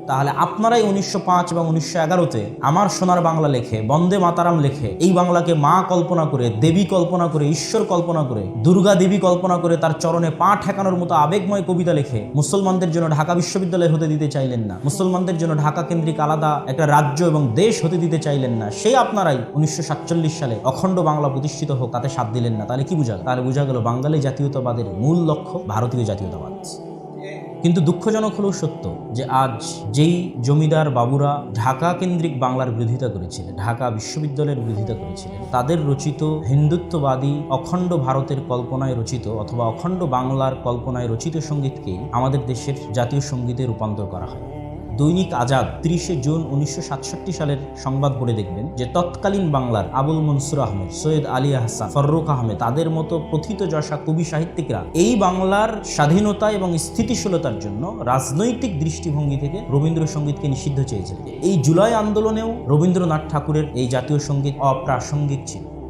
তাহলে আপনারাই 1905 এবং 1911-তে আমার সোনার বাংলা লেখে, বন্দে মাতারাম লেখে, এই বাংলাকে মা কল্পনা করে, দেবী কল্পনা করে, ঈশ্বর কল্পনা করে, দুর্গা দেবী কল্পনা করে তার চরণে পা ঠেকানোর মতো আবেগময় কবিতা লেখে মুসলমানদের জন্য ঢাকা বিশ্ববিদ্যালয় হতে দিতে চাইলেন না, মুসলমানদের জন্য ঢাকা কেন্দ্রিক আলাদা একটা রাজ্য এবং দেশ হতে দিতে চাইলেন না। সেই আপনারাই 1947 সালে অখণ্ড বাংলা প্রতিষ্ঠিত হোক তাতে সাথ দিলেন না। তাহলে কি বোঝা গেল? তাহলে বোঝা গেল বাঙালি জাতীয়তাবাদের মূল লক্ষ্য ভারতীয় জাতীয়তাবাদ। কিন্তু দুঃখজনক হলেও সত্য যে আজ যেই জমিদার বাবুরা ঢাকা কেন্দ্রিক বাংলার বিরোধিতা করেছিলেন, ঢাকা বিশ্ববিদ্যালয়ের বিরোধিতা করেছিলেন, তাদের রচিত হিন্দুত্ববাদী অখণ্ড ভারতের কল্পনায় রচিত অথবা অখণ্ড বাংলার কল্পনায় রচিত সঙ্গীতকেই আমাদের দেশের জাতীয় সঙ্গীতে রূপান্তর করা হয়। দৈনিক আজাদ 30 জুন 1967 সালের সংবাদ পড়ে দেখবেন যে তৎকালীন বাংলার আবুল মনসুর আহমেদ, সৈয়দ আলী আহসান, ফররুখ আহমেদ, তাদের মতো প্রথিতযশা কবি সাহিত্যিকরা এই বাংলার স্বাধীনতা এবং স্থিতিশীলতার জন্য রাজনৈতিক দৃষ্টিভঙ্গি থেকে রবীন্দ্রসঙ্গীতকে নিষিদ্ধ চেয়েছিলেন। এই জুলাই আন্দোলনেও রবীন্দ্রনাথ ঠাকুরের এই জাতীয় সঙ্গীত অপ্রাসঙ্গিক ছিল।